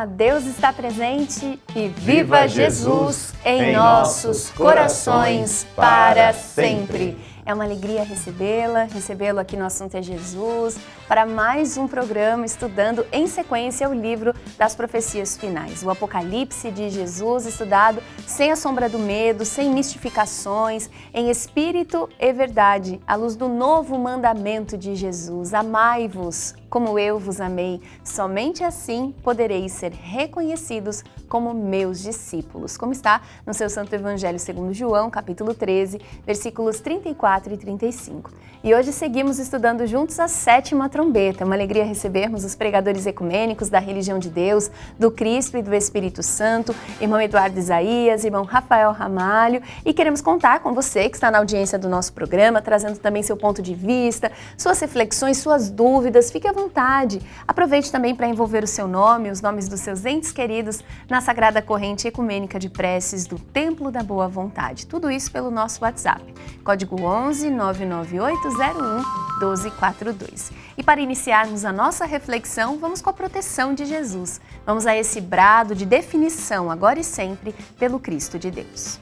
Olá, Deus está presente e viva Jesus em nossos corações para sempre. É uma alegria recebê-lo aqui no Assunto é Jesus, para mais um programa estudando em sequência o livro das profecias finais, o Apocalipse de Jesus, estudado sem a sombra do medo, sem mistificações, em espírito e verdade, à luz do novo mandamento de Jesus. Amai-vos como eu vos amei, somente assim podereis ser reconhecidos como meus discípulos, como está no seu Santo Evangelho segundo João, capítulo 13, versículos 34 e 35. E hoje seguimos estudando juntos a sétima trombeta. É uma alegria recebermos os pregadores ecumênicos da religião de Deus, do Cristo e do Espírito Santo, irmão Eduardo Isaías, irmão Rafael Ramalho, e queremos contar com você que está na audiência do nosso programa, trazendo também seu ponto de vista, suas reflexões, suas dúvidas. Fique à vontade. Aproveite também para envolver o seu nome, os nomes dos seus entes queridos na Sagrada Corrente Ecumênica de Preces do Templo da Boa Vontade. Tudo isso pelo nosso WhatsApp, código 11 99801 1242. E para iniciarmos a nossa reflexão, vamos com a proteção de Jesus. Vamos a esse brado de definição, agora e sempre, pelo Cristo de Deus.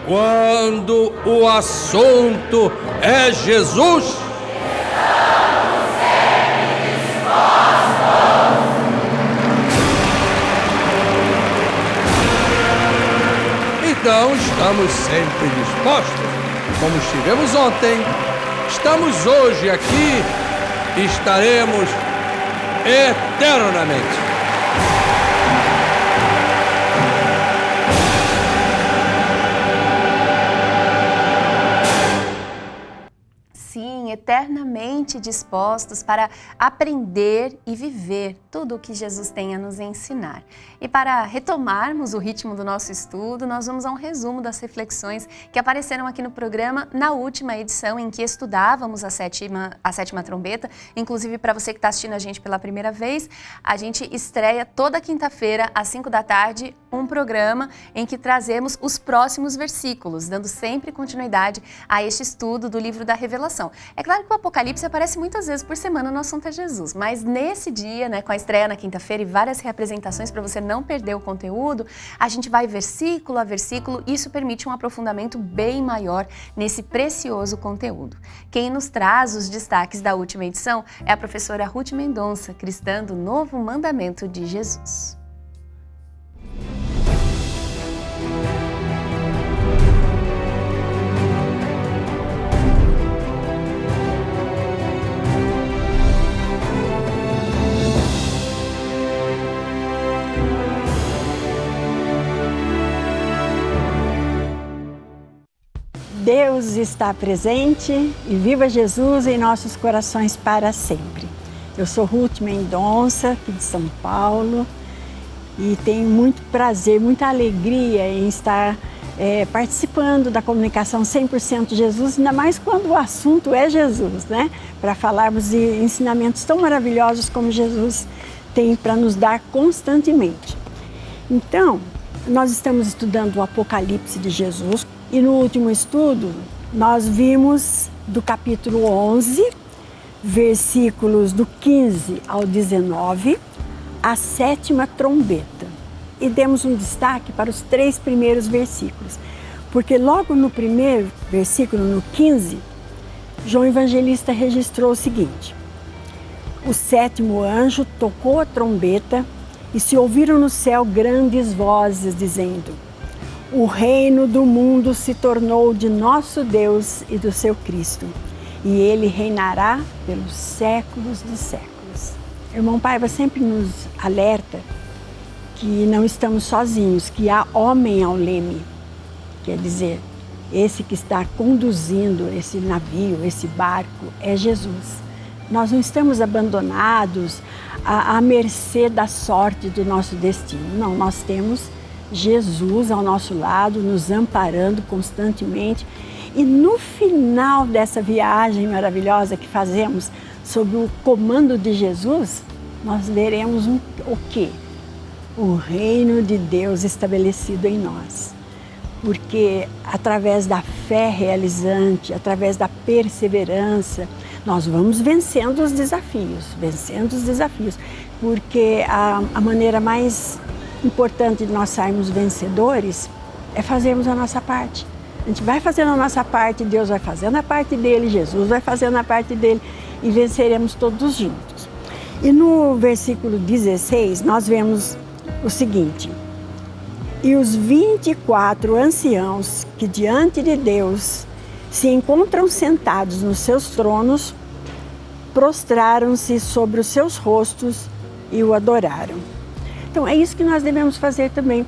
Quando o assunto é Jesus, estamos sempre dispostos. Então estamos sempre dispostos. Como estivemos ontem, estamos hoje aqui e estaremos eternamente. Eternamente dispostos para aprender e viver tudo o que Jesus tem a nos ensinar. E para retomarmos o ritmo do nosso estudo, nós vamos a um resumo das reflexões que apareceram aqui no programa na última edição em que estudávamos a sétima trombeta. Inclusive, para você que está assistindo a gente pela primeira vez, a gente estreia toda quinta-feira às 5 da tarde um programa em que trazemos os próximos versículos, dando sempre continuidade a este estudo do livro da Revelação. É claro que o Apocalipse aparece muitas vezes por semana no Assunto é Jesus, mas nesse dia, com a estreia na quinta-feira e várias reapresentações para você não perder o conteúdo, a gente vai versículo a versículo e isso permite um aprofundamento bem maior nesse precioso conteúdo. Quem nos traz os destaques da última edição é a professora Ruth Mendonça, cristã do Novo Mandamento de Jesus. Deus está presente e viva Jesus em nossos corações para sempre. Eu sou Ruth Mendonça, aqui de São Paulo, e tenho muito prazer, muita alegria em estar participando da comunicação 100% Jesus, ainda mais quando o assunto é Jesus, para falarmos de ensinamentos tão maravilhosos como Jesus tem para nos dar constantemente. Então, nós estamos estudando o Apocalipse de Jesus. E no último estudo, nós vimos do capítulo 11, versículos do 15 ao 19, a sétima trombeta. E demos um destaque para os 3 primeiros versículos, porque logo no primeiro versículo, no 15, João Evangelista registrou o seguinte: o 7º anjo tocou a trombeta e se ouviram no céu grandes vozes dizendo: o reino do mundo se tornou de nosso Deus e do seu Cristo, e ele reinará pelos séculos dos séculos. Irmão Paiva sempre nos alerta que não estamos sozinhos, que há homem ao leme. Quer dizer, esse que está conduzindo esse navio, esse barco, é Jesus. Nós não estamos abandonados à mercê da sorte do nosso destino. Não, nós temos Jesus ao nosso lado, nos amparando constantemente. E no final dessa viagem maravilhosa que fazemos sob o comando de Jesus, nós veremos o quê? O reino de Deus estabelecido em nós. porque através da fé realizante, através da perseverança, nós vamos vencendo os desafios, porque a maneira mais importante de nós sairmos vencedores é fazermos a nossa parte. A gente vai fazendo a nossa parte, Deus vai fazendo a parte dele, Jesus vai fazendo a parte dele e venceremos todos juntos. E no versículo 16 nós vemos o seguinte: e os 24 anciãos que diante de Deus se encontram sentados nos seus tronos, prostraram-se sobre os seus rostos e o adoraram. Então é isso que nós devemos fazer também,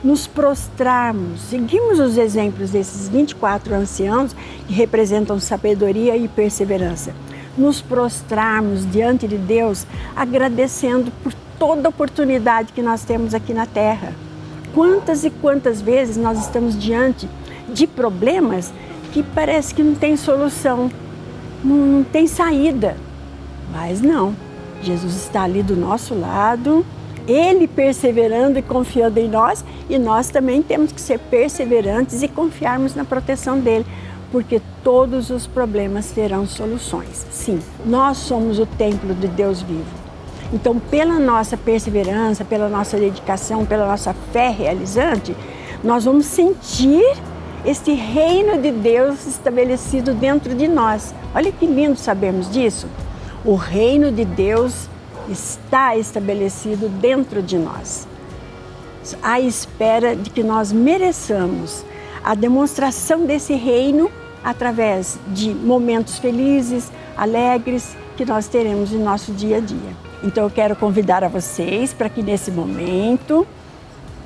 nos prostrarmos, seguimos os exemplos desses 24 anciãos que representam sabedoria e perseverança. Nos prostrarmos diante de Deus, agradecendo por toda a oportunidade que nós temos aqui na Terra. Quantas e quantas vezes nós estamos diante de problemas que parece que não tem solução, não tem saída. Mas não, Jesus está ali do nosso lado, Ele perseverando e confiando em nós, e nós também temos que ser perseverantes e confiarmos na proteção dEle, porque todos os problemas terão soluções. Sim, nós somos o templo de Deus vivo. Então, pela nossa perseverança, pela nossa dedicação, pela nossa fé realizante, nós vamos sentir este reino de Deus estabelecido dentro de nós. Olha que lindo sabermos disso. O reino de Deus está estabelecido dentro de nós, à espera de que nós mereçamos a demonstração desse reino através de momentos felizes, alegres, que nós teremos em nosso dia a dia. Então eu quero convidar a vocês para que nesse momento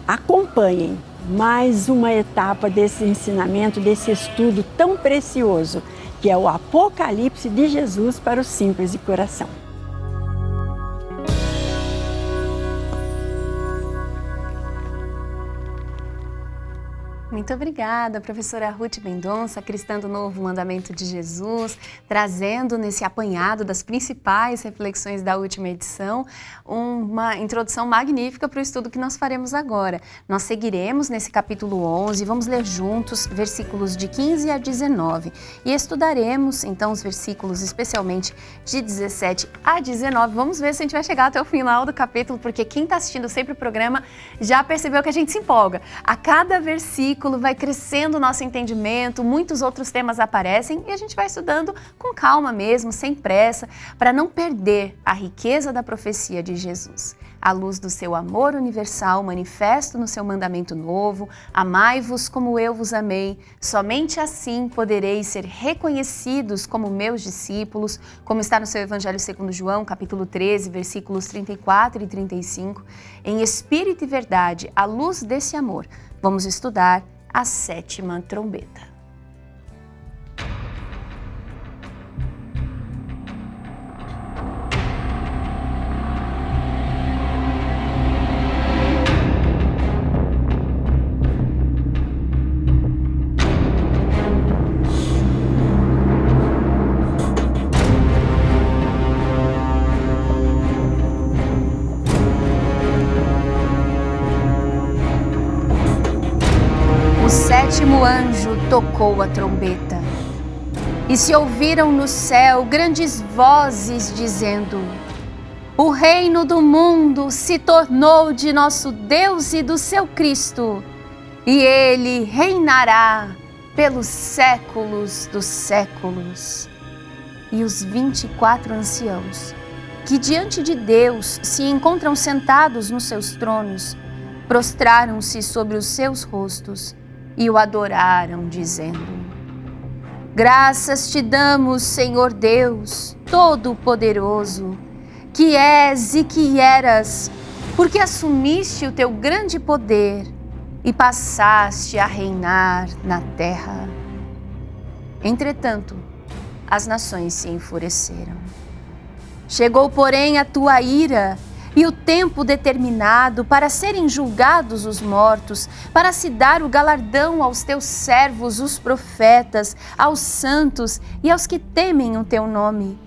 acompanhem mais uma etapa desse ensinamento, desse estudo tão precioso, que é o Apocalipse de Jesus para os simples de coração. Muito obrigada, professora Ruth Mendonça, cristã do Novo Mandamento de Jesus, trazendo nesse apanhado das principais reflexões da última edição uma introdução magnífica para o estudo que nós faremos agora. Nós seguiremos nesse capítulo 11, vamos ler juntos versículos de 15 a 19 e estudaremos então os versículos especialmente de 17 a 19. Vamos ver se a gente vai chegar até o final do capítulo, porque quem está assistindo sempre o programa já percebeu que a gente se empolga. A cada versículo vai crescendo o nosso entendimento, muitos outros temas aparecem e a gente vai estudando com calma mesmo, sem pressa, para não perder a riqueza da profecia de Jesus. À luz do seu amor universal manifesto no seu mandamento novo, amai-vos como eu vos amei, somente assim podereis ser reconhecidos como meus discípulos, como está no seu Evangelho segundo João, capítulo 13, versículos 34 e 35. Em espírito e verdade, à luz desse amor, vamos estudar a 7ª trombeta. O 7º anjo tocou a trombeta, e se ouviram no céu grandes vozes dizendo: o reino do mundo se tornou de nosso Deus e do seu Cristo, e ele reinará pelos séculos dos séculos. E os 24 anciãos, que diante de Deus se encontram sentados nos seus tronos, prostraram-se sobre os seus rostos e o adoraram, dizendo: graças te damos, Senhor Deus Todo-Poderoso, que és e que eras, porque assumiste o teu grande poder e passaste a reinar na terra. Entretanto, as nações se enfureceram. Chegou, porém, a tua ira e o tempo determinado para serem julgados os mortos, para se dar o galardão aos teus servos, os profetas, aos santos e aos que temem o teu nome,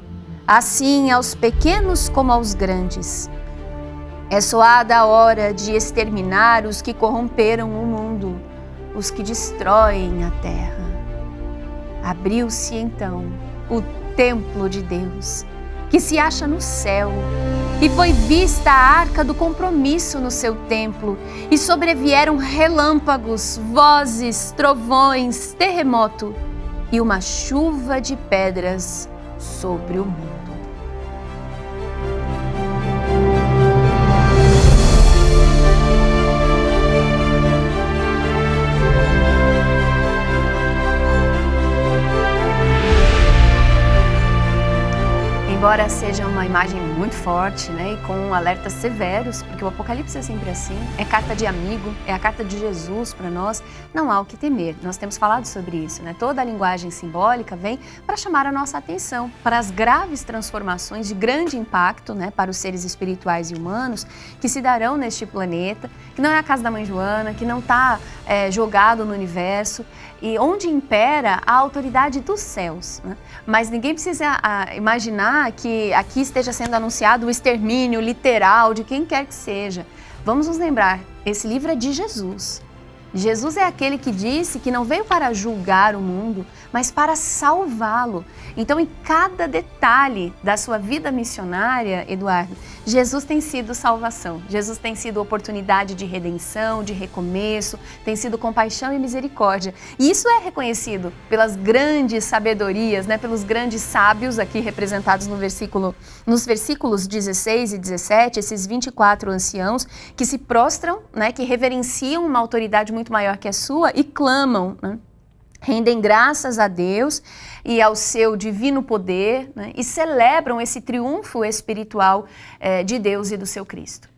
assim aos pequenos como aos grandes. É soada a hora de exterminar os que corromperam o mundo, os que destroem a terra. Abriu-se então o templo de Deus, que se acha no céu, e foi vista a arca do compromisso no seu templo, e sobrevieram relâmpagos, vozes, trovões, terremoto e uma chuva de pedras sobre o mundo. Embora seja uma imagem muito forte, né, e com alertas severos, porque o Apocalipse é sempre assim, é carta de amigo, é a carta de Jesus para nós, não há o que temer. Nós temos falado sobre isso, né? Toda a linguagem simbólica vem para chamar a nossa atenção para as graves transformações de grande impacto, né, para os seres espirituais e humanos que se darão neste planeta, que não é a casa da mãe Joana, que não está jogado no universo, e onde impera a autoridade dos céus, né? Mas ninguém precisa imaginar que aqui esteja sendo anunciado o extermínio literal de quem quer que seja. Vamos nos lembrar, esse livro é de Jesus. Jesus é aquele que disse que não veio para julgar o mundo, mas para salvá-lo. Então, em cada detalhe da sua vida missionária, Eduardo, Jesus tem sido salvação. Jesus tem sido oportunidade de redenção, de recomeço, tem sido compaixão e misericórdia. E isso é reconhecido pelas grandes sabedorias, né, pelos grandes sábios aqui representados nos versículos 16 e 17, esses 24 anciãos que se prostram, né, que reverenciam uma autoridade muito maior que a sua e clamam, né? Rendem graças a Deus e ao seu divino poder, né? E celebram esse triunfo espiritual de Deus e do seu Cristo.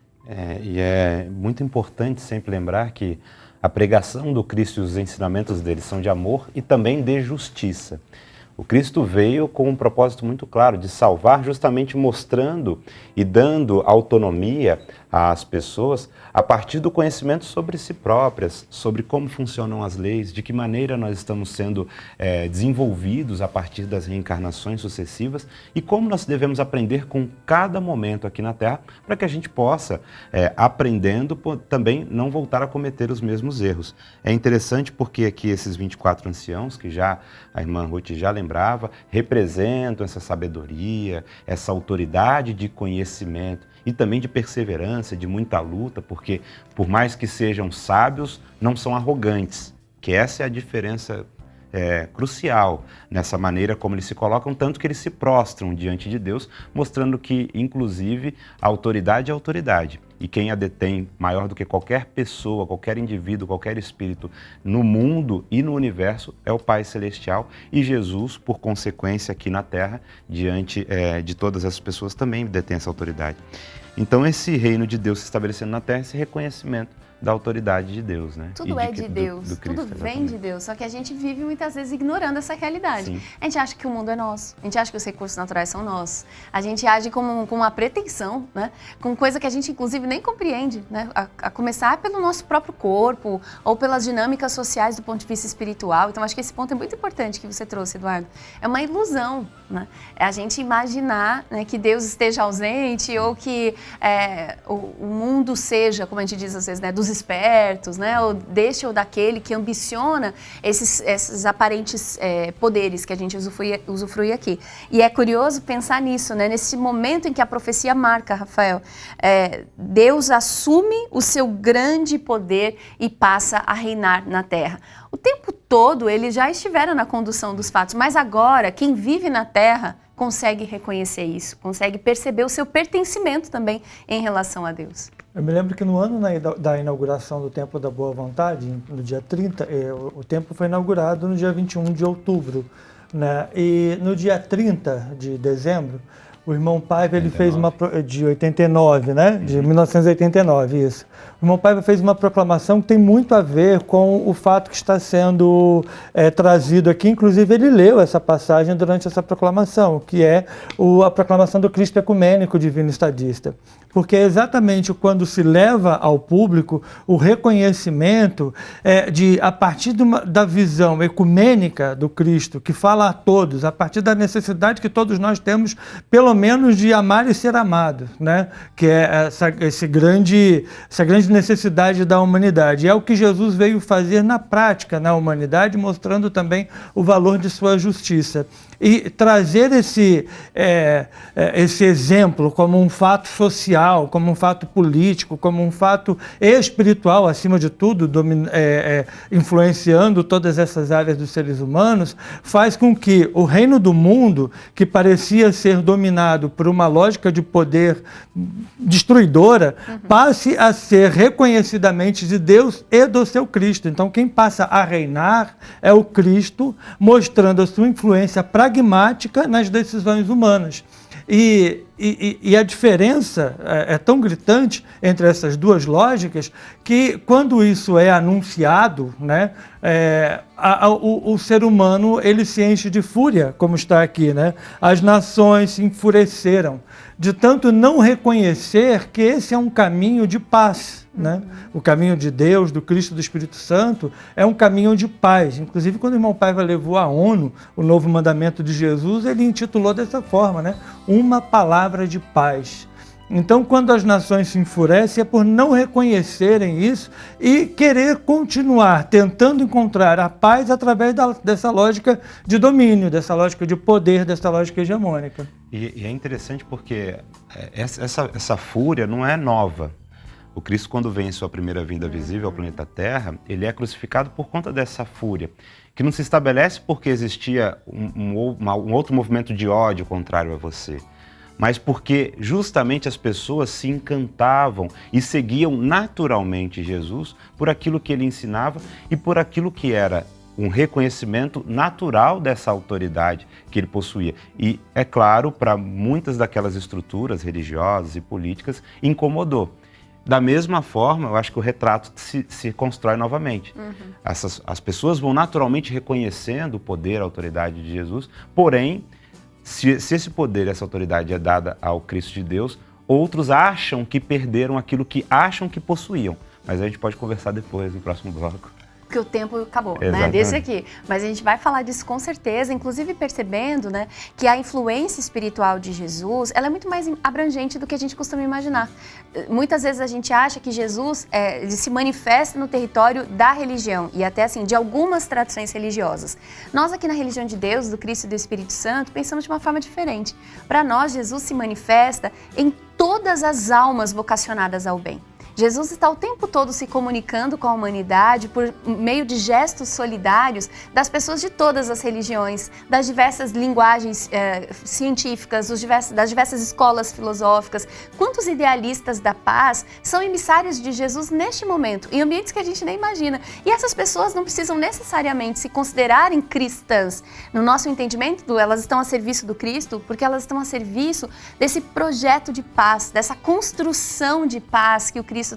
E é muito importante sempre lembrar que a pregação do Cristo e os ensinamentos dele são de amor e também de justiça. O Cristo veio com um propósito muito claro de salvar, justamente mostrando e dando autonomia às pessoas a partir do conhecimento sobre si próprias, sobre como funcionam as leis, de que maneira nós estamos sendo desenvolvidos a partir das reencarnações sucessivas e como nós devemos aprender com cada momento aqui na Terra para que a gente possa, aprendendo, também não voltar a cometer os mesmos erros. É interessante porque aqui esses 24 anciãos, que já a irmã Ruth já lembrava, representam essa sabedoria, essa autoridade de conhecimento e também de perseverança, de muita luta, porque por mais que sejam sábios, não são arrogantes, que essa é a diferença crucial nessa maneira como eles se colocam, tanto que eles se prostram diante de Deus, mostrando que, inclusive, a autoridade é autoridade. E quem a detém maior do que qualquer pessoa, qualquer indivíduo, qualquer espírito no mundo e no universo é o Pai Celestial e Jesus, por consequência, aqui na Terra, diante de todas essas pessoas, também detém essa autoridade. Então, esse reino de Deus se estabelecendo na Terra, esse reconhecimento da autoridade de Deus, né? Tudo é de Deus, do Cristo, tudo vem de Deus, só que a gente vive muitas vezes ignorando essa realidade. Sim. A gente acha que o mundo é nosso, a gente acha que os recursos naturais são nossos, a gente age com uma pretensão, né? Com coisa que a gente inclusive nem compreende, né? A começar pelo nosso próprio corpo ou pelas dinâmicas sociais do ponto de vista espiritual. Então acho que esse ponto é muito importante que você trouxe, Eduardo. É uma ilusão, né? É a gente imaginar, né, que Deus esteja ausente ou que o mundo seja, como a gente diz às vezes, né, dos espertos, né, ou deste ou daquele que ambiciona esses aparentes poderes que a gente usufrui aqui. E é curioso pensar nisso, né, nesse momento em que a profecia marca, Rafael, Deus assume o seu grande poder e passa a reinar na Terra. O tempo todo ele já estivera na condução dos fatos, mas agora quem vive na Terra consegue reconhecer isso, consegue perceber o seu pertencimento também em relação a Deus. Eu me lembro que no ano da inauguração do Templo da Boa Vontade, no dia 30, o templo foi inaugurado no dia 21 de outubro, né? E no dia 30 de dezembro, o irmão Paiva, ele fez de 89, né? De 1989, isso. O irmão Paiva fez uma proclamação que tem muito a ver com o fato que está sendo trazido aqui. Inclusive, ele leu essa passagem durante essa proclamação, que é a proclamação do Cristo Ecumênico Divino Estadista. porque é exatamente quando se leva ao público o reconhecimento a partir da visão ecumênica do Cristo, que fala a todos, a partir da necessidade que todos nós temos, pelo menos, de amar e ser amado, né? Que é essa grande necessidade da humanidade. É o que Jesus veio fazer na prática na humanidade, mostrando também o valor de sua justiça. E trazer esse exemplo como um fato social, como um fato político, como um fato espiritual, acima de tudo, influenciando todas essas áreas dos seres humanos, faz com que o reino do mundo, que parecia ser dominado por uma lógica de poder destruidora, passe a ser reconhecidamente de Deus e do seu Cristo. Então, quem passa a reinar é o Cristo, mostrando a sua influência pragmática nas decisões humanas. E a diferença é tão gritante entre essas duas lógicas que, quando isso é anunciado, né, o ser humano ele se enche de fúria, como está aqui, né? As nações se enfureceram, de tanto não reconhecer que esse é um caminho de paz. Né? O caminho de Deus, do Cristo, do Espírito Santo, é um caminho de paz. Inclusive, quando o irmão Paiva levou à ONU o novo mandamento de Jesus, ele intitulou dessa forma, né? Uma palavra de paz. Então, quando as nações se enfurecem, é por não reconhecerem isso e querer continuar tentando encontrar a paz através dessa lógica de domínio, dessa lógica de poder, dessa lógica hegemônica. E é interessante porque essa fúria não é nova. O Cristo, quando vem em sua primeira vinda visível ao planeta Terra, ele é crucificado por conta dessa fúria, que não se estabelece porque existia um outro movimento de ódio contrário a você, mas porque justamente as pessoas se encantavam e seguiam naturalmente Jesus por aquilo que ele ensinava e por aquilo que era um reconhecimento natural dessa autoridade que ele possuía. E, é claro, para muitas daquelas estruturas religiosas e políticas, incomodou. Da mesma forma, eu acho que o retrato se constrói novamente. As pessoas vão naturalmente reconhecendo o poder, a autoridade de Jesus, porém, se esse poder, essa autoridade é dada ao Cristo de Deus, outros acham que perderam aquilo que acham que possuíam. Mas a gente pode conversar depois, no próximo bloco. Porque o tempo acabou, Exatamente. né? Desse aqui. Mas a gente vai falar disso com certeza, inclusive percebendo, né, que a influência espiritual de Jesus, ela é muito mais abrangente do que a gente costuma imaginar. Muitas vezes a gente acha que Jesus ele se manifesta no território da religião e até assim, de algumas tradições religiosas. Nós aqui na religião de Deus, do Cristo e do Espírito Santo, pensamos de uma forma diferente. Para nós, Jesus se manifesta em todas as almas vocacionadas ao bem. Jesus está o tempo todo se comunicando com a humanidade por meio de gestos solidários das pessoas de todas as religiões, das diversas linguagens científicas, das diversas escolas filosóficas. Quantos idealistas da paz são emissários de Jesus neste momento, em ambientes que a gente nem imagina? E essas pessoas não precisam necessariamente se considerarem cristãs. No nosso entendimento, elas estão a serviço do Cristo porque elas estão a serviço desse projeto de paz, dessa construção de paz que o Cristo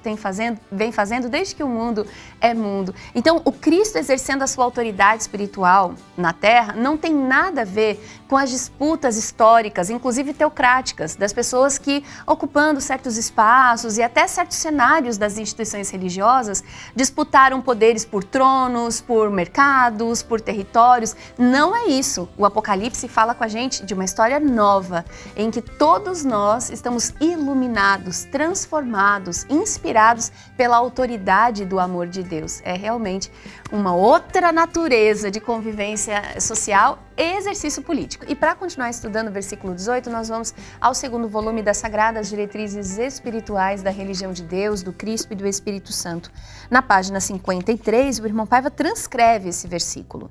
vem fazendo desde que o mundo é mundo. Então, o Cristo exercendo a sua autoridade espiritual na Terra não tem nada a ver com as disputas históricas, inclusive teocráticas, das pessoas que, ocupando certos espaços e até certos cenários das instituições religiosas, disputaram poderes por tronos, por mercados, por territórios. Não é isso. O Apocalipse fala com a gente de uma história nova, em que todos nós estamos iluminados, transformados, inspirados pela autoridade do amor de Deus. É realmente uma outra natureza de convivência social e exercício político. E para continuar estudando o versículo 18, nós vamos ao segundo volume das Sagradas Diretrizes Espirituais da Religião de Deus, do Cristo e do Espírito Santo. Na página 53, o irmão Paiva transcreve esse versículo.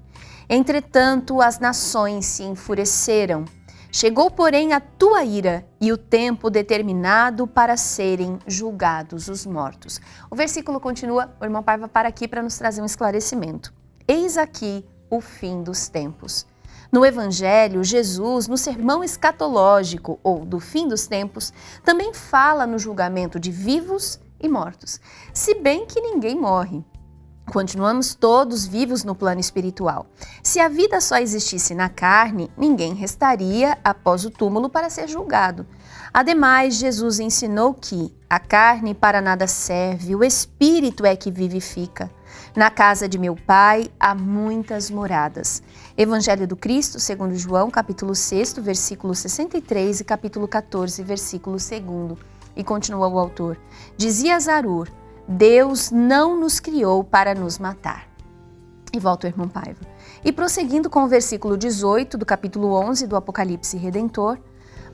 Entretanto, as nações se enfureceram. Chegou, porém, a tua ira e o tempo determinado para serem julgados os mortos. O versículo continua, o irmão Paiva para aqui para nos trazer um esclarecimento. Eis aqui o fim dos tempos. No Evangelho, Jesus, no sermão escatológico, ou do fim dos tempos, também fala no julgamento de vivos e mortos, se bem que ninguém morre. Continuamos todos vivos no plano espiritual. Se a vida só existisse na carne, ninguém restaria após o túmulo para ser julgado. Ademais, Jesus ensinou que a carne para nada serve, o espírito é que vivifica. Na casa de meu Pai há muitas moradas. Evangelho do Cristo, segundo João, capítulo 6, versículo 63 e capítulo 14, versículo 2. E continua o autor. Dizia Zarur: Deus não nos criou para nos matar. E volta o irmão Paiva. E prosseguindo com o versículo 18 do capítulo 11 do Apocalipse Redentor,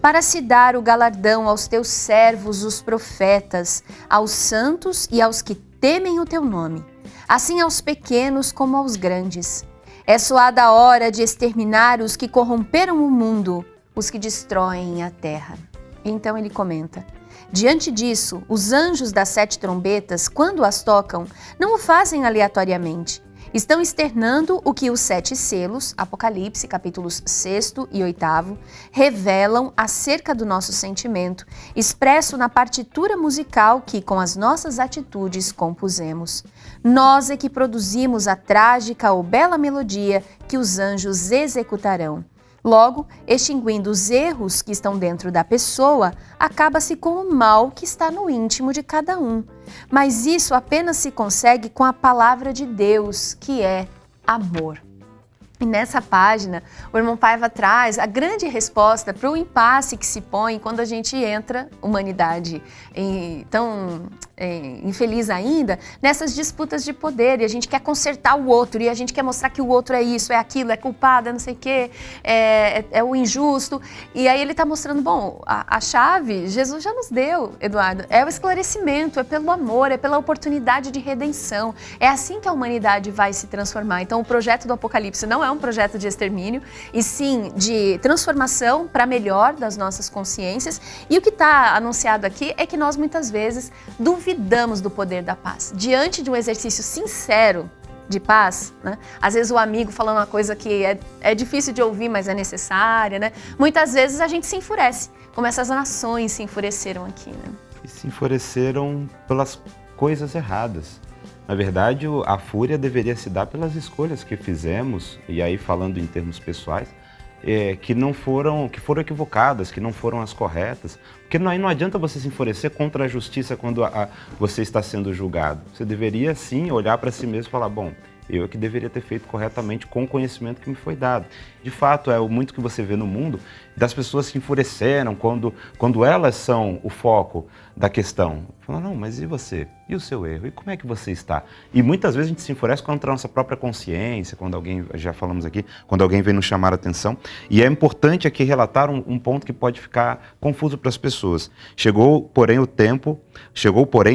para se dar o galardão aos teus servos, os profetas, aos santos e aos que temem o teu nome, assim aos pequenos como aos grandes. É soada a hora de exterminar os que corromperam o mundo, os que destroem a terra. Então ele comenta: diante disso, os anjos das 7 trombetas, quando as tocam, não o fazem aleatoriamente. Estão externando o que os 7 selos, Apocalipse, capítulos 6 e 8, revelam acerca do nosso sentimento, expresso na partitura musical que, com as nossas atitudes, compusemos. Nós é que produzimos a trágica ou bela melodia que os anjos executarão. Logo, extinguindo os erros que estão dentro da pessoa, acaba-se com o mal que está no íntimo de cada um. Mas isso apenas se consegue com a palavra de Deus, que é amor. E nessa página, o irmão Paiva traz a grande resposta para o impasse que se põe quando a gente entra, humanidade, tão infeliz ainda, nessas disputas de poder. E a gente quer consertar o outro, e a gente quer mostrar que o outro é isso, é aquilo, é culpado, é não sei o quê, é o injusto. E aí ele está mostrando, bom, a chave Jesus já nos deu, Eduardo, é o esclarecimento, é pelo amor, é pela oportunidade de redenção. É assim que a humanidade vai se transformar. Então o projeto do Apocalipse não é um projeto de extermínio, e sim de transformação para melhor das nossas consciências. E o que está anunciado aqui é que nós muitas vezes duvidamos do poder da paz. Diante de um exercício sincero de paz, né? Às vezes o amigo falando uma coisa que é difícil de ouvir, mas é necessária, né? Muitas vezes a gente se enfurece, como essas nações se enfureceram aqui, né? E se enfureceram pelas coisas erradas. Na verdade, a fúria deveria se dar pelas escolhas que fizemos, e aí falando em termos pessoais, que foram equivocadas, que não foram as corretas. Porque não adianta você se enfurecer contra a justiça quando você está sendo julgado. Você deveria, sim, olhar para si mesmo e falar, bom, eu é que deveria ter feito corretamente com o conhecimento que me foi dado. De fato, é muito que você vê no mundo, das pessoas se enfureceram quando elas são o foco da questão. Falam, não, mas e você? E o seu erro? E como é que você está? E muitas vezes a gente se enfurece contra a nossa própria consciência, quando alguém, já falamos aqui, quando alguém vem nos chamar a atenção. E é importante aqui relatar um ponto que pode ficar confuso para as pessoas. Chegou, porém,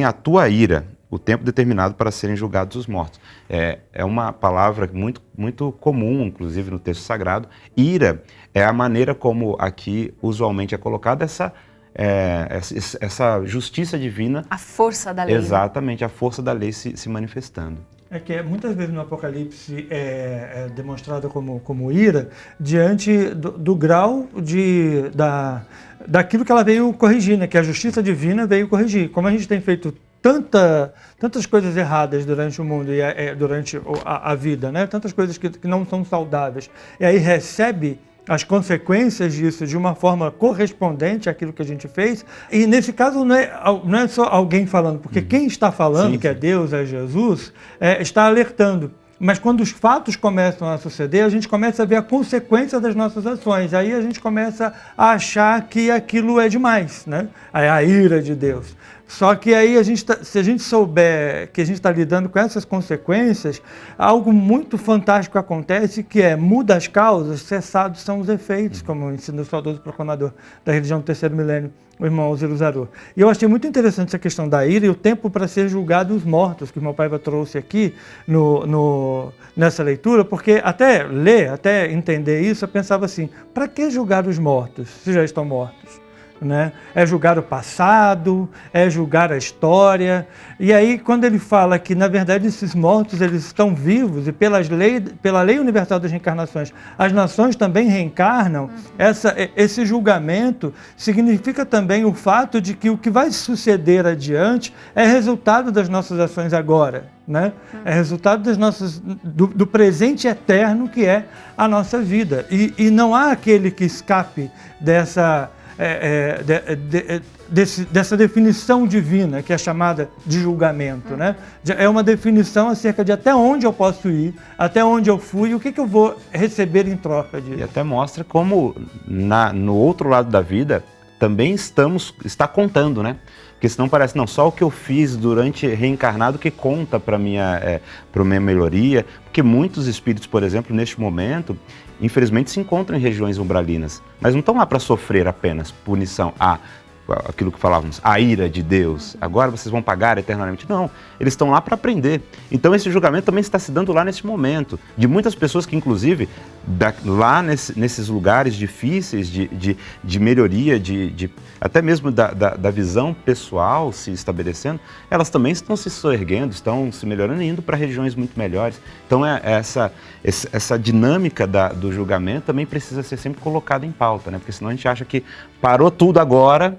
a tua ira, o tempo determinado para serem julgados os mortos. É uma palavra muito, muito comum, inclusive no texto sagrado. Ira é a maneira como aqui usualmente é colocada essa justiça divina. A força da lei. Exatamente, a força da lei se manifestando. É que muitas vezes no Apocalipse é demonstrada como ira diante do grau daquilo que ela veio corrigir, né? Que a justiça divina veio corrigir. Como a gente tem feito tantas coisas erradas durante o mundo e durante a vida, né? Tantas coisas que não são saudáveis, e aí recebe as consequências disso de uma forma correspondente àquilo que a gente fez. E nesse caso não é só alguém falando, porque quem está falando, que é Deus, é Jesus, está alertando. Mas quando os fatos começam a suceder, a gente começa a ver a consequência das nossas ações. Aí a gente começa a achar que aquilo é demais, né? É a ira de Deus. Só que aí, se a gente souber que a gente está lidando com essas consequências, algo muito fantástico acontece, que muda as causas, cessados são os efeitos, como ensina o saudoso proclamador da religião do terceiro milênio, o irmão Osiris Zarur. E eu achei muito interessante essa questão da ira e o tempo para ser julgado os mortos, que o irmão Paiva trouxe aqui nessa leitura, porque até entender isso, eu pensava assim, para que julgar os mortos, se já estão mortos? né? É julgar o passado, é julgar a história. E aí, quando ele fala que, na verdade, esses mortos eles estão vivos e pela lei universal das reencarnações, as nações também reencarnam, esse julgamento significa também o fato de que o que vai suceder adiante é resultado das nossas ações agora, né? É resultado do presente eterno que é a nossa vida. E não há aquele que escape dessa definição divina, que é chamada de julgamento, né? É uma definição acerca de até onde eu posso ir, até onde eu fui e o que eu vou receber em troca disso. E até mostra como no outro lado da vida também está contando, né? Porque senão parece, não, só o que eu fiz durante reencarnado que conta para minha melhoria, porque muitos espíritos, por exemplo, neste momento, infelizmente se encontram em regiões umbralinas, mas não estão lá para sofrer apenas punição, aquilo que falávamos, a ira de Deus, agora vocês vão pagar eternamente. Não, eles estão lá para aprender. Então esse julgamento também está se dando lá nesse momento, de muitas pessoas que inclusive, lá nesses lugares difíceis de melhoria, até mesmo da visão pessoal se estabelecendo, elas também estão se soerguendo, estão se melhorando e indo para regiões muito melhores. Então essa dinâmica do julgamento também precisa ser sempre colocada em pauta, né? Porque senão a gente acha que parou tudo agora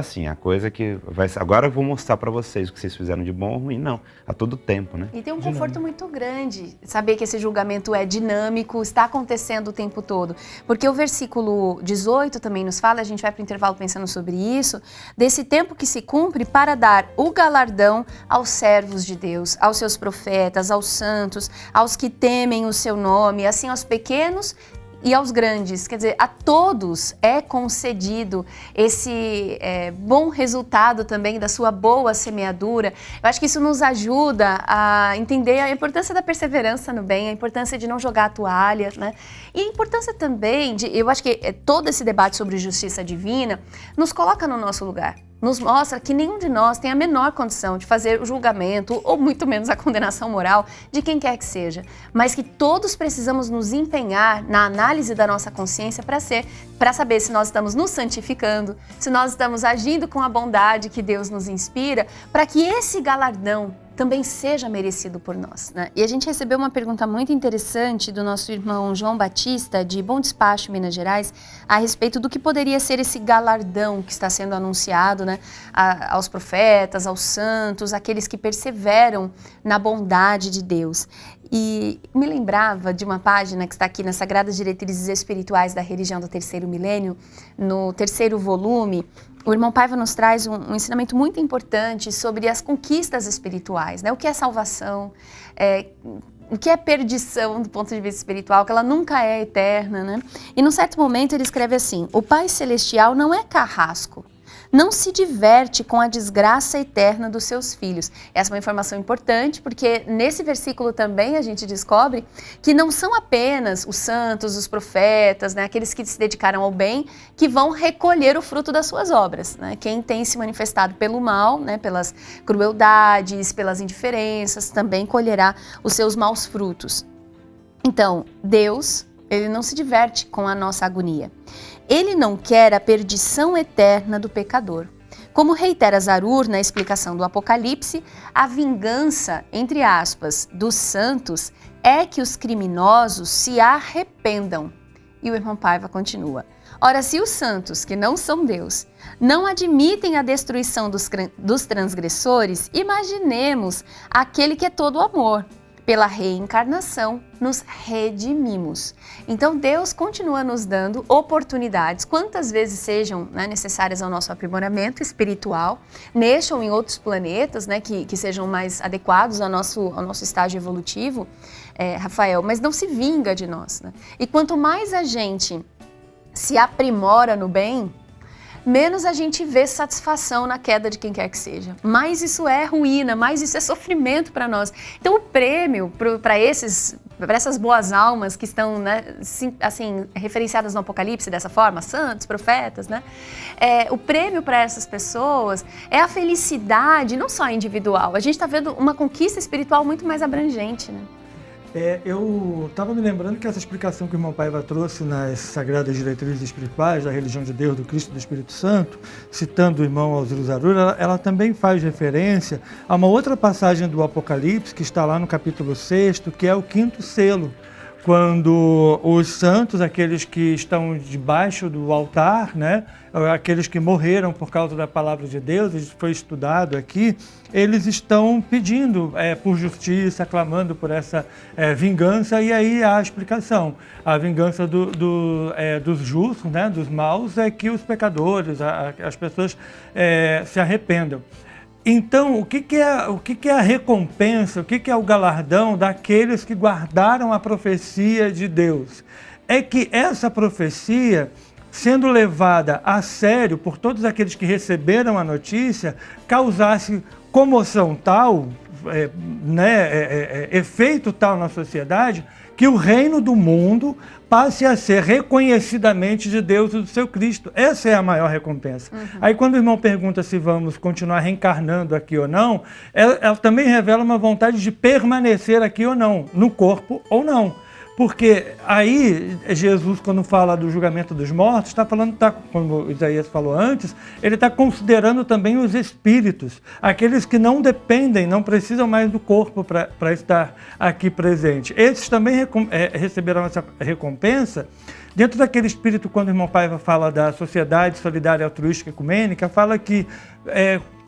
sim, a coisa que agora eu vou mostrar para vocês o que vocês fizeram de bom ou ruim. Não, a todo tempo, né? E tem um conforto muito grande saber que esse julgamento é dinâmico, está acontecendo o tempo todo. Porque o versículo 18 também nos fala, a gente vai para o intervalo pensando sobre isso, desse tempo que se cumpre para dar o galardão aos servos de Deus, aos seus profetas, aos santos, aos que temem o seu nome, assim aos pequenos e aos grandes, quer dizer, a todos é concedido esse bom resultado também da sua boa semeadura. Eu acho que isso nos ajuda a entender a importância da perseverança no bem, a importância de não jogar a toalha, né? E a importância também eu acho que todo esse debate sobre justiça divina nos coloca no nosso lugar. Nos mostra que nenhum de nós tem a menor condição de fazer o julgamento ou muito menos a condenação moral de quem quer que seja, mas que todos precisamos nos empenhar na análise da nossa consciência para saber se nós estamos nos santificando, se nós estamos agindo com a bondade que Deus nos inspira, para que esse galardão também seja merecido por nós, né? E a gente recebeu uma pergunta muito interessante do nosso irmão João Batista, de Bom Despacho, Minas Gerais, a respeito do que poderia ser esse galardão que está sendo anunciado, né, aos profetas, aos santos, aqueles que perseveram na bondade de Deus. E me lembrava de uma página que está aqui nas Sagradas Diretrizes Espirituais da Religião do Terceiro Milênio, no 3º volume. O irmão Paiva nos traz um ensinamento muito importante sobre as conquistas espirituais, né? O que é salvação, o que é perdição do ponto de vista espiritual, que ela nunca é eterna, né? E num certo momento ele escreve assim: o Pai Celestial não é carrasco, não se diverte com a desgraça eterna dos seus filhos. Essa é uma informação importante, porque nesse versículo também a gente descobre que não são apenas os santos, os profetas, né, aqueles que se dedicaram ao bem, que vão recolher o fruto das suas obras, né? Quem tem se manifestado pelo mal, né, pelas crueldades, pelas indiferenças, também colherá os seus maus frutos. Então, Deus, ele não se diverte com a nossa agonia. Ele não quer a perdição eterna do pecador. Como reitera Zarur na explicação do Apocalipse, a vingança, entre aspas, dos santos é que os criminosos se arrependam. E o irmão Paiva continua: ora, se os santos, que não são Deus, não admitem a destruição dos transgressores, imaginemos aquele que é todo amor. Pela reencarnação, nos redimimos. Então, Deus continua nos dando oportunidades, quantas vezes sejam, né, necessárias ao nosso aprimoramento espiritual, neste ou em outros planetas, né, que sejam mais adequados ao nosso estágio evolutivo, Rafael, mas não se vinga de nós, né? E quanto mais a gente se aprimora no bem, menos a gente vê satisfação na queda de quem quer que seja. Mais isso é ruína, mais isso é sofrimento para nós. Então o prêmio para essas boas almas que estão, né, assim, referenciadas no Apocalipse dessa forma, santos, profetas, né? O prêmio para essas pessoas é a felicidade, não só individual. A gente está vendo uma conquista espiritual muito mais abrangente, né? Eu estava me lembrando que essa explicação que o irmão Paiva trouxe nas Sagradas Diretrizes Espirituais da Religião de Deus, do Cristo e do Espírito Santo, citando o irmão Alzirus Arruda, ela também faz referência a uma outra passagem do Apocalipse, que está lá no capítulo 6, que é o 5º selo, quando os santos, aqueles que estão debaixo do altar, né, aqueles que morreram por causa da palavra de Deus, isso foi estudado aqui, eles estão pedindo por justiça, clamando por essa vingança, e aí há a explicação. A vingança dos justos, né, dos maus, é que os pecadores, as pessoas se arrependam. Então, o que é a recompensa, o que é o galardão daqueles que guardaram a profecia de Deus? É que essa profecia, sendo levada a sério por todos aqueles que receberam a notícia, causasse comoção tal, efeito tal na sociedade, que o reino do mundo passe a ser reconhecidamente de Deus e do seu Cristo. Essa é a maior recompensa. Aí quando o irmão pergunta se vamos continuar reencarnando aqui ou não, ela também revela uma vontade de permanecer aqui ou não, no corpo ou não. Porque aí Jesus, quando fala do julgamento dos mortos, está falando, como Isaías falou antes, ele está considerando também os espíritos, aqueles que não dependem, não precisam mais do corpo para estar aqui presente. Esses também receberão essa recompensa. Dentro daquele espírito, quando o irmão Paiva fala da sociedade solidária altruística ecumênica, fala que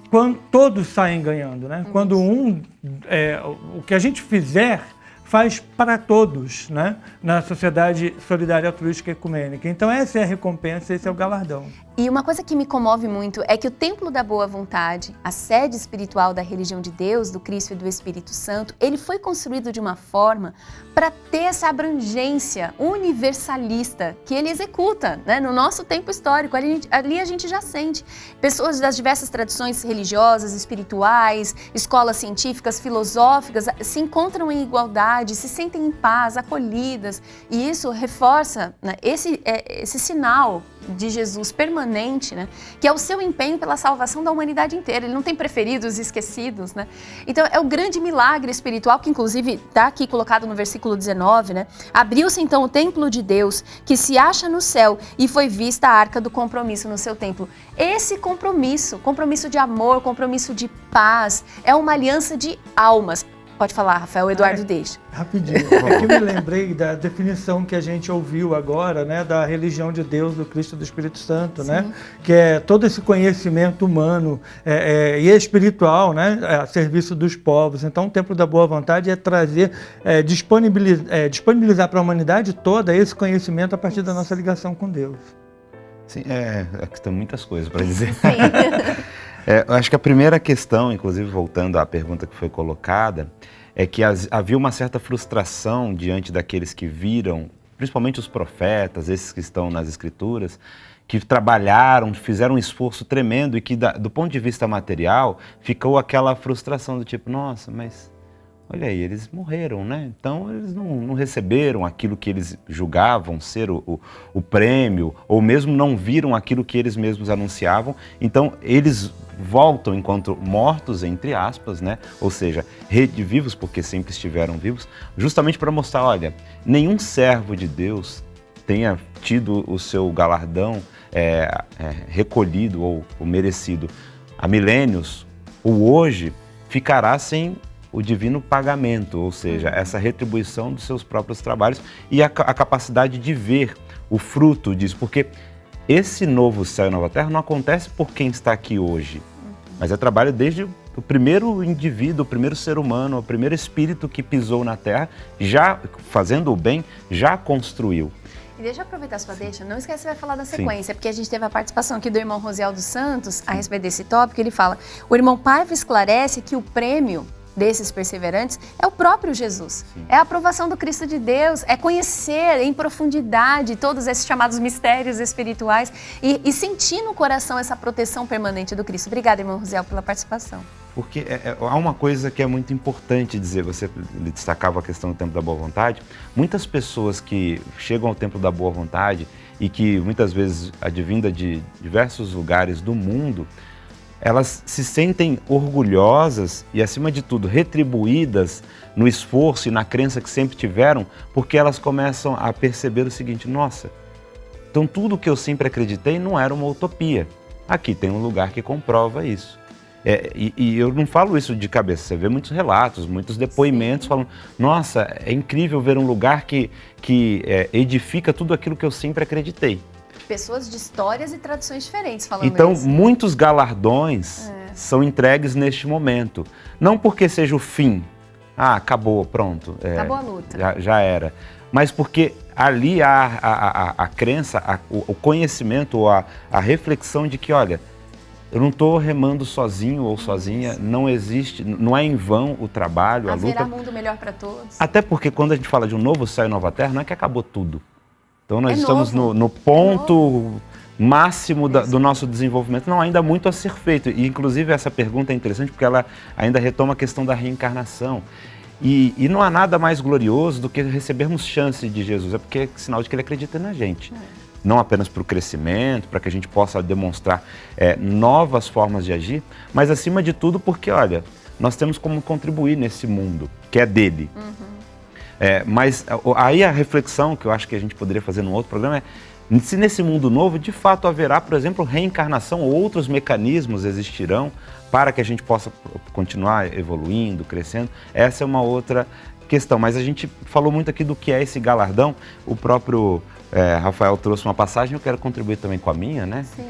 quando todos saem ganhando, né? Quando o que a gente fizer faz para todos, né? Na sociedade solidária altruística ecumênica. Então essa é a recompensa, esse é o galardão. E uma coisa que me comove muito é que o Templo da Boa Vontade, a sede espiritual da religião de Deus, do Cristo e do Espírito Santo, ele foi construído de uma forma para ter essa abrangência universalista que ele executa, né? No nosso tempo histórico. Ali a gente já sente pessoas das diversas tradições religiosas, espirituais, escolas científicas, filosóficas, se encontram em igualdade, se sentem em paz, acolhidas, e isso reforça, né, esse sinal de Jesus permanente, né, que é o seu empenho pela salvação da humanidade inteira. Ele não tem preferidos e esquecidos, né? Então é o grande milagre espiritual que inclusive está aqui colocado no versículo 19, né? Abriu-se então o templo de Deus que se acha no céu e foi vista a arca do compromisso no seu templo. Esse compromisso de amor, compromisso de paz, é uma aliança de almas. Pode falar, Rafael, o Eduardo deixa. Rapidinho. É que eu me lembrei da definição que a gente ouviu agora, né, da religião de Deus, do Cristo e do Espírito Santo, né, que é todo esse conhecimento humano e espiritual, né, a serviço dos povos. Então, o Templo da Boa Vontade é trazer, disponibilizar para a humanidade toda esse conhecimento a partir da nossa ligação com Deus. Sim, tem muitas coisas para dizer. Sim. Eu acho que a primeira questão, inclusive voltando à pergunta que foi colocada, é que havia uma certa frustração diante daqueles que viram, principalmente os profetas, esses que estão nas Escrituras, que trabalharam, fizeram um esforço tremendo e que, do ponto de vista material, ficou aquela frustração do tipo, nossa, mas olha aí, eles morreram, né? Então eles não receberam aquilo que eles julgavam ser o prêmio, ou mesmo não viram aquilo que eles mesmos anunciavam. Então eles voltam enquanto mortos, entre aspas, né? Ou seja, redivivos, porque sempre estiveram vivos, justamente para mostrar, olha, nenhum servo de Deus tenha tido o seu galardão recolhido ou merecido há milênios, ou hoje ficará sem o divino pagamento, ou seja, essa retribuição dos seus próprios trabalhos e a capacidade de ver o fruto disso, porque esse novo céu e nova terra não acontece por quem está aqui hoje, mas é trabalho desde o primeiro indivíduo, o primeiro ser humano, o primeiro espírito que pisou na terra, já fazendo o bem, já construiu. E deixa eu aproveitar a sua deixa, não esquece, você vai falar da sequência, porque a gente teve a participação aqui do irmão Rosiel dos Santos a respeito desse tópico. Ele fala, o irmão Paiva esclarece que o prêmio desses perseverantes é o próprio Jesus. Sim. É a aprovação do Cristo de Deus, é conhecer em profundidade todos esses chamados mistérios espirituais e sentir no coração essa proteção permanente do Cristo. Obrigada, irmão Rosiel, pela participação. Porque há uma coisa que é muito importante dizer, você destacava a questão do Templo da Boa Vontade, muitas pessoas que chegam ao Templo da Boa Vontade e que muitas vezes advinda de diversos lugares do mundo, elas se sentem orgulhosas e, acima de tudo, retribuídas no esforço e na crença que sempre tiveram, porque elas começam a perceber o seguinte: nossa, então tudo que eu sempre acreditei não era uma utopia. Aqui tem um lugar que comprova isso. E eu não falo isso de cabeça, você vê muitos relatos, muitos depoimentos falando: nossa, é incrível ver um lugar que edifica tudo aquilo que eu sempre acreditei. Pessoas de histórias e tradições diferentes falando então, isso. muitos galardões são entregues neste momento. Não porque seja o fim, acabou, pronto. Acabou a luta. Já era. Mas porque ali há a crença, o conhecimento, ou a reflexão de que, olha, eu não estou remando sozinho ou sozinha, não existe, não é em vão o trabalho, a luta. Haverá mundo melhor para todos. Até porque quando a gente fala de um novo céu e nova terra, não é que acabou tudo. Então nós estamos no ponto máximo do nosso desenvolvimento. Não, ainda há muito a ser feito. E inclusive essa pergunta é interessante porque ela ainda retoma a questão da reencarnação. E não há nada mais glorioso do que recebermos chance de Jesus. É porque é sinal de que Ele acredita na gente. Não apenas para o crescimento, para que a gente possa demonstrar novas formas de agir, mas acima de tudo porque, olha, nós temos como contribuir nesse mundo, que é dele. Mas aí a reflexão que eu acho que a gente poderia fazer num outro programa é: se nesse mundo novo, de fato, haverá, por exemplo, reencarnação, ou outros mecanismos existirão para que a gente possa continuar evoluindo, crescendo. Essa é uma outra questão. Mas a gente falou muito aqui do que é esse galardão. O próprio Rafael trouxe uma passagem, eu quero contribuir também com a minha, né? Sim.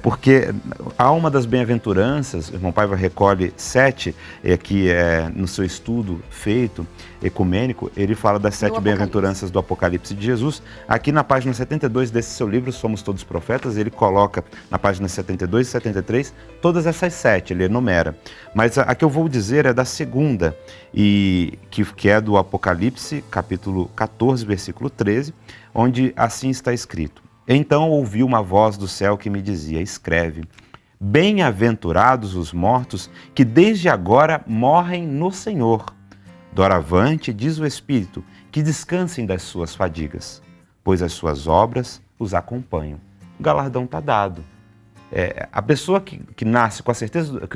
Porque há uma das bem-aventuranças, o irmão Paiva recolhe 7, que no seu estudo feito, ecumênico, ele fala das 7 bem-aventuranças do Apocalipse de Jesus. Aqui na página 72 desse seu livro, Somos Todos Profetas, ele coloca na página 72 e 73 todas essas 7, ele enumera. Mas a que eu vou dizer é da segunda, e que é do Apocalipse, capítulo 14, versículo 13, onde assim está escrito: então ouvi uma voz do céu que me dizia: escreve, bem-aventurados os mortos que desde agora morrem no Senhor. Doravante, diz o Espírito, que descansem das suas fadigas, pois as suas obras os acompanham. O galardão está dado. A pessoa que nasce com a certeza,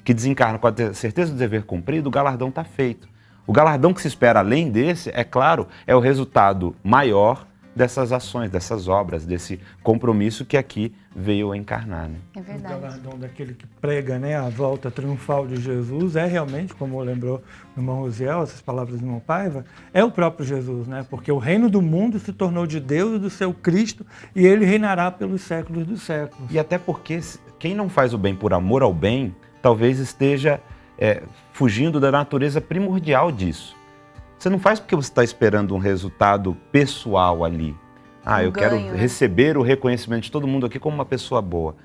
que desencarna com a certeza do dever cumprido, o galardão está feito. O galardão que se espera além desse, é claro, é o resultado maior dessas ações, dessas obras, desse compromisso que aqui veio a encarnar. Né? É verdade. O galardão daquele que prega, né, a volta triunfal de Jesus é realmente, como lembrou o irmão Rosiel, essas palavras do irmão Paiva, é o próprio Jesus, né? Porque o reino do mundo se tornou de Deus e do seu Cristo e ele reinará pelos séculos dos séculos. E até porque quem não faz o bem por amor ao bem, talvez esteja fugindo da natureza primordial disso. Você não faz porque você está esperando um resultado pessoal ali. Eu quero receber o reconhecimento de todo mundo aqui como uma pessoa boa.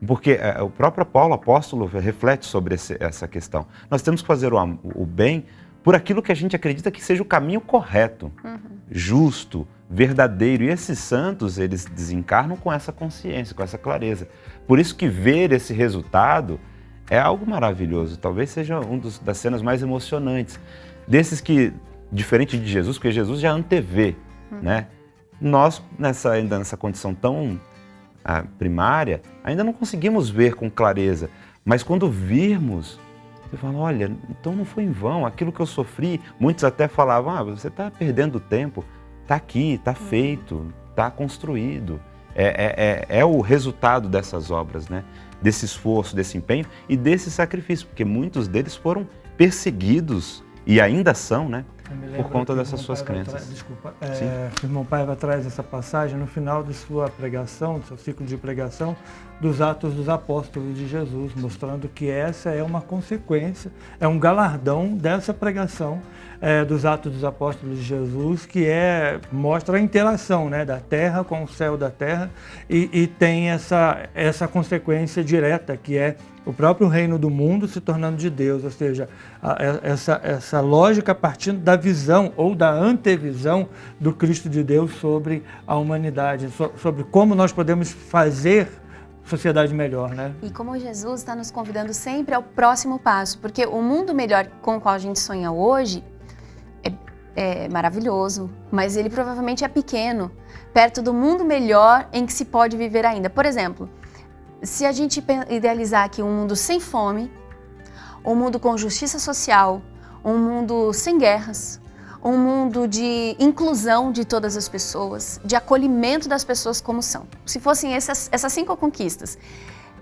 Porque o próprio Paulo, apóstolo, reflete sobre essa questão. Nós temos que fazer o bem por aquilo que a gente acredita que seja o caminho correto, justo, verdadeiro. E esses santos, eles desencarnam com essa consciência, com essa clareza. Por isso que ver esse resultado é algo maravilhoso. Talvez seja das cenas mais emocionantes. Desses que, diferente de Jesus, porque Jesus já antevê, né? Nós, ainda nessa condição tão primária, ainda não conseguimos ver com clareza. Mas quando virmos, você fala: olha, então não foi em vão, aquilo que eu sofri. Muitos até falavam: você está perdendo tempo, está aqui, está feito, está construído. É o resultado dessas obras, né? Desse esforço, desse empenho e desse sacrifício, porque muitos deles foram perseguidos e ainda são, né? Por conta dessas suas crenças. O irmão Paiva traz essa passagem no final de sua pregação, do seu ciclo de pregação, dos Atos dos Apóstolos de Jesus, mostrando que essa é uma consequência, é um galardão dessa pregação dos Atos dos Apóstolos de Jesus, que mostra a interação, né, da terra com o céu da terra e tem essa consequência direta, que é o próprio reino do mundo se tornando de Deus, ou seja, essa lógica partindo da visão ou da antevisão do Cristo de Deus sobre a humanidade, sobre como nós podemos fazer sociedade melhor, né? E como Jesus está nos convidando sempre ao próximo passo, porque o mundo melhor com o qual a gente sonha hoje é maravilhoso, mas ele provavelmente é pequeno, perto do mundo melhor em que se pode viver ainda. Por exemplo, se a gente idealizar aqui um mundo sem fome, um mundo com justiça social, um mundo sem guerras, um mundo de inclusão de todas as pessoas, de acolhimento das pessoas como são. Se fossem essas 5 conquistas,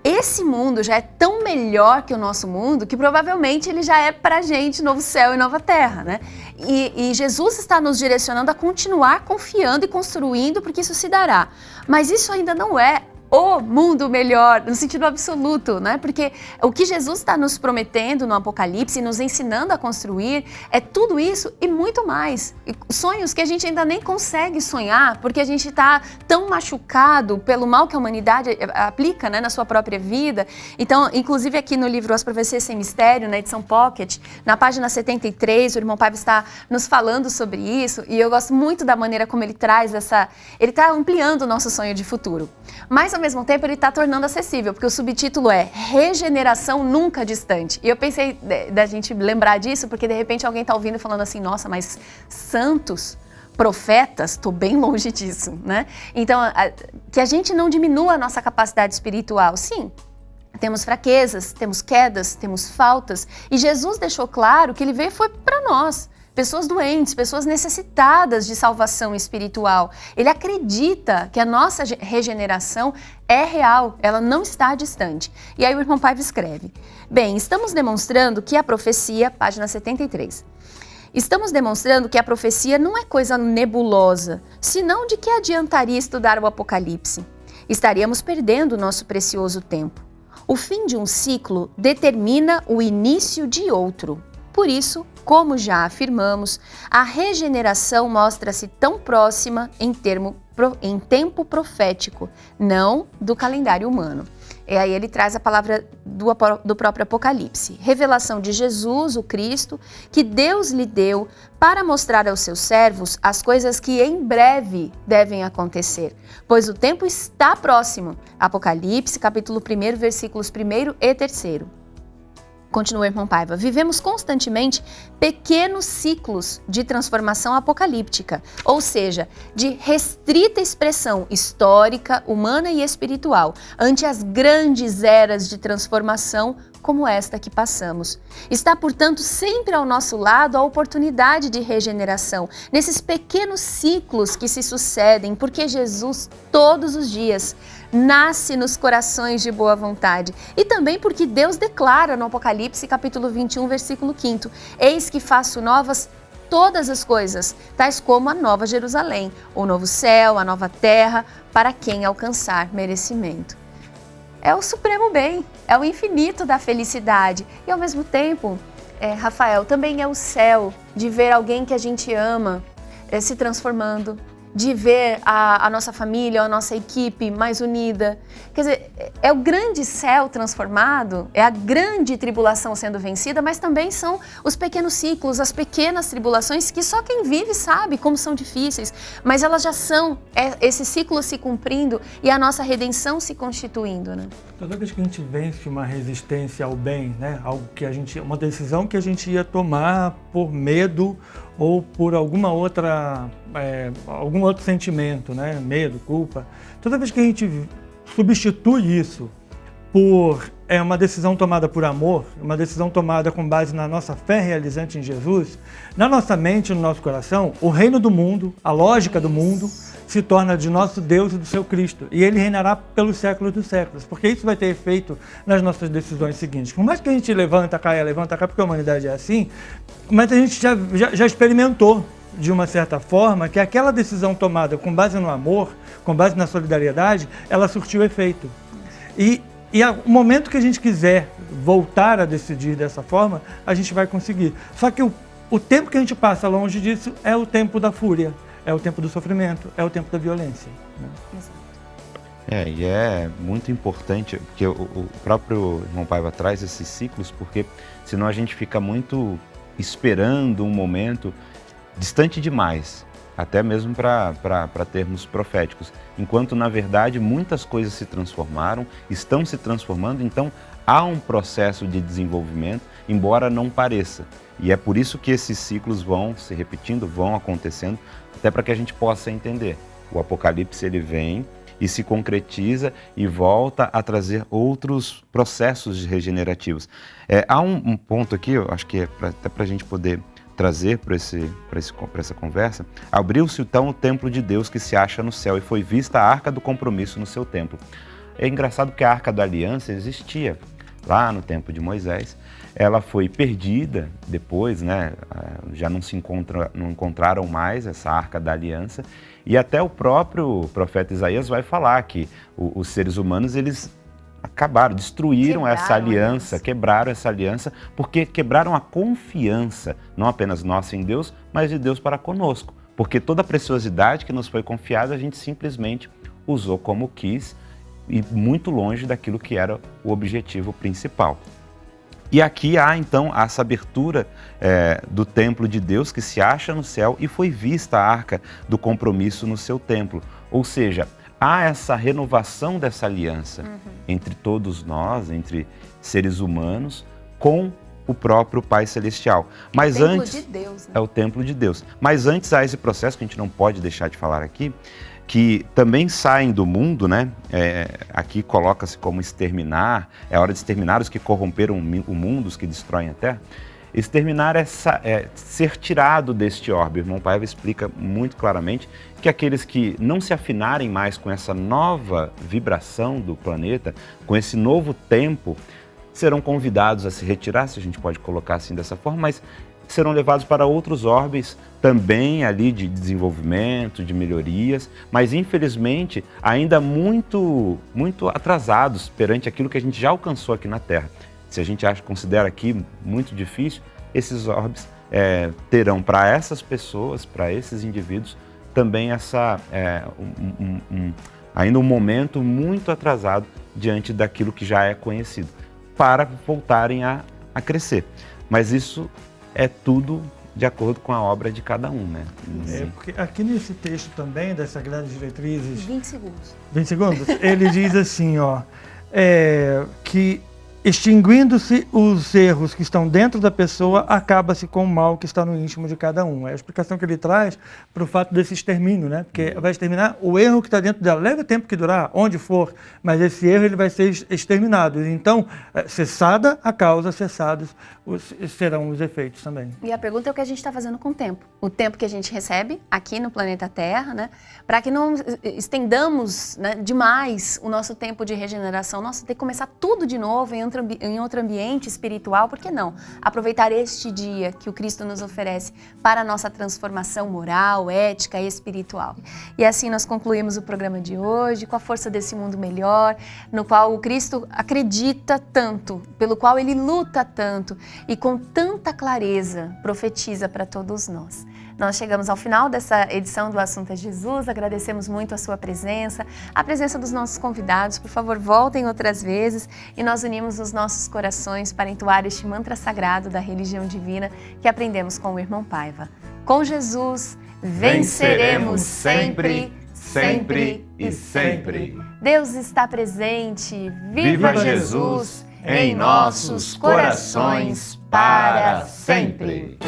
esse mundo já é tão melhor que o nosso mundo que provavelmente ele já é pra gente novo céu e nova terra, né? E Jesus está nos direcionando a continuar confiando e construindo, porque isso se dará. Mas isso ainda não é o mundo melhor, no sentido absoluto, né? Porque o que Jesus está nos prometendo no Apocalipse, nos ensinando a construir, é tudo isso e muito mais. E sonhos que a gente ainda nem consegue sonhar, porque a gente está tão machucado pelo mal que a humanidade aplica, né, na sua própria vida. Então, inclusive aqui no livro As Profecias Sem Mistério, na edição Pocket, na página 73, o irmão Paiva está nos falando sobre isso, e eu gosto muito da maneira como ele traz ele está ampliando o nosso sonho de futuro. Mas, ao mesmo tempo, ele está tornando acessível, porque o subtítulo é Regeneração Nunca Distante. E eu pensei da gente lembrar disso, porque de repente alguém está ouvindo e falando assim, nossa, mas santos, profetas, estou bem longe disso, né? Então, que a gente não diminua a nossa capacidade espiritual, sim. Temos fraquezas, temos quedas, temos faltas, e Jesus deixou claro que ele veio foi para nós. Pessoas doentes, pessoas necessitadas de salvação espiritual. Ele acredita que a nossa regeneração é real, ela não está distante. E aí o irmão Paiva escreve, bem, estamos demonstrando que a profecia, página 73, estamos demonstrando que a profecia não é coisa nebulosa, senão de que adiantaria estudar o Apocalipse. Estaríamos perdendo o nosso precioso tempo. O fim de um ciclo determina o início de outro. Por isso, como já afirmamos, a regeneração mostra-se tão próxima em tempo profético, não do calendário humano. E aí ele traz a palavra do próprio Apocalipse. Revelação de Jesus, o Cristo, que Deus lhe deu para mostrar aos seus servos as coisas que em breve devem acontecer, pois o tempo está próximo. Apocalipse, capítulo 1, versículos 1 e 3. Continua o irmão Paiva, vivemos constantemente pequenos ciclos de transformação apocalíptica, ou seja, de restrita expressão histórica, humana e espiritual, ante as grandes eras de transformação como esta que passamos. Está, portanto, sempre ao nosso lado a oportunidade de regeneração, nesses pequenos ciclos que se sucedem, porque Jesus, todos os dias, nasce nos corações de boa vontade. E também porque Deus declara no Apocalipse, capítulo 21, versículo 5, eis que faço novas todas as coisas, tais como a nova Jerusalém, o novo céu, a nova terra, para quem alcançar merecimento. É o supremo bem, é o infinito da felicidade. E ao mesmo tempo, Rafael, também é o céu de ver alguém que a gente ama se transformando, de ver a nossa família, a nossa equipe mais unida. Quer dizer, é o grande céu transformado, é a grande tribulação sendo vencida, mas também são os pequenos ciclos, as pequenas tribulações que só quem vive sabe como são difíceis, mas elas já são esse ciclo se cumprindo e a nossa redenção se constituindo, né? Toda vez que a gente vence uma resistência ao bem, né, algo que uma decisão que a gente ia tomar por medo ou por algum outro sentimento, né, medo, culpa, toda vez que a gente substitui isso por uma decisão tomada por amor, uma decisão tomada com base na nossa fé realizante em Jesus, na nossa mente, no nosso coração, o reino do mundo, a lógica do mundo, se torna de nosso Deus e do seu Cristo. E ele reinará pelos séculos dos séculos, porque isso vai ter efeito nas nossas decisões seguintes. Por mais que a gente levanta, cai, porque a humanidade é assim, mas a gente já experimentou, de uma certa forma, que aquela decisão tomada com base no amor, com base na solidariedade, ela surtiu efeito. E o momento que a gente quiser voltar a decidir dessa forma, a gente vai conseguir. Só que o tempo que a gente passa longe disso é o tempo da fúria, é o tempo do sofrimento, é o tempo da violência, né? Exato. E é muito importante, porque o próprio irmão Paiva traz esses ciclos, porque senão a gente fica muito esperando um momento distante demais, até mesmo para termos proféticos, enquanto na verdade muitas coisas se transformaram, estão se transformando, então há um processo de desenvolvimento, embora não pareça. E é por isso que esses ciclos vão se repetindo, vão acontecendo, até para que a gente possa entender. O Apocalipse ele vem e se concretiza e volta a trazer outros processos regenerativos. Há um ponto aqui, eu acho que até para a gente poder trazer para essa conversa. Abriu-se então o templo de Deus que se acha no céu e foi vista a arca do compromisso no seu templo. É engraçado que a arca da aliança existia lá no tempo de Moisés. Ela foi perdida depois, né? Já não encontraram mais essa arca da aliança. E até o próprio profeta Isaías vai falar que os seres humanos, eles destruíram essa aliança, quebraram essa aliança, porque quebraram a confiança, não apenas nossa em Deus, mas de Deus para conosco. Porque toda a preciosidade que nos foi confiada, a gente simplesmente usou como quis e muito longe daquilo que era o objetivo principal. E aqui há então essa abertura do templo de Deus que se acha no céu e foi vista a arca do compromisso no seu templo. Ou seja, há essa renovação dessa aliança entre todos nós, entre seres humanos, com o próprio Pai Celestial. Mas o templo antes, de Deus, né? É o templo de Deus. Mas antes há esse processo que a gente não pode deixar de falar aqui, que também saem do mundo, né? Aqui coloca-se como exterminar, é hora de exterminar os que corromperam o mundo, os que destroem a terra. Exterminar é ser tirado deste orbe. O irmão Paiva explica muito claramente que aqueles que não se afinarem mais com essa nova vibração do planeta, com esse novo tempo, serão convidados a se retirar, se a gente pode colocar assim dessa forma, mas serão levados para outros orbes também ali de desenvolvimento, de melhorias, mas infelizmente ainda muito atrasados perante aquilo que a gente já alcançou aqui na Terra. Se a gente considera aqui muito difícil, esses orbes terão para essas pessoas, para esses indivíduos, também ainda um momento muito atrasado diante daquilo que já é conhecido, para voltarem a crescer. Mas isso é tudo de acordo com a obra de cada um, né? Porque aqui nesse texto também, dessas grandes diretrizes... 20 segundos. 20 segundos? Ele diz assim, que extinguindo-se os erros que estão dentro da pessoa, acaba-se com o mal que está no íntimo de cada um. É a explicação que ele traz para o fato desse extermínio, né? Porque vai exterminar o erro que está dentro dela. Leva o tempo que durar, onde for, mas esse erro ele vai ser exterminado. Então, cessada a causa, cessados serão os efeitos também. E a pergunta é o que a gente está fazendo com o tempo. O tempo que a gente recebe aqui no planeta Terra, né? Para que não estendamos, né, demais o nosso tempo de regeneração. Nossa, tem que começar tudo de novo em outro ambiente espiritual. Por que não? Aproveitar este dia que o Cristo nos oferece para a nossa transformação moral, ética e espiritual. E assim nós concluímos o programa de hoje com a força desse mundo melhor, no qual o Cristo acredita tanto, pelo qual ele luta tanto e com tanta clareza profetiza para todos nós. Nós chegamos ao final dessa edição do Assunto é Jesus, agradecemos muito a sua presença, a presença dos nossos convidados. Por favor, voltem outras vezes e nós unimos os nossos corações para entoar este mantra sagrado da religião divina que aprendemos com o irmão Paiva. Com Jesus, venceremos sempre, sempre e sempre. Deus está presente, viva Jesus em nossos corações para sempre.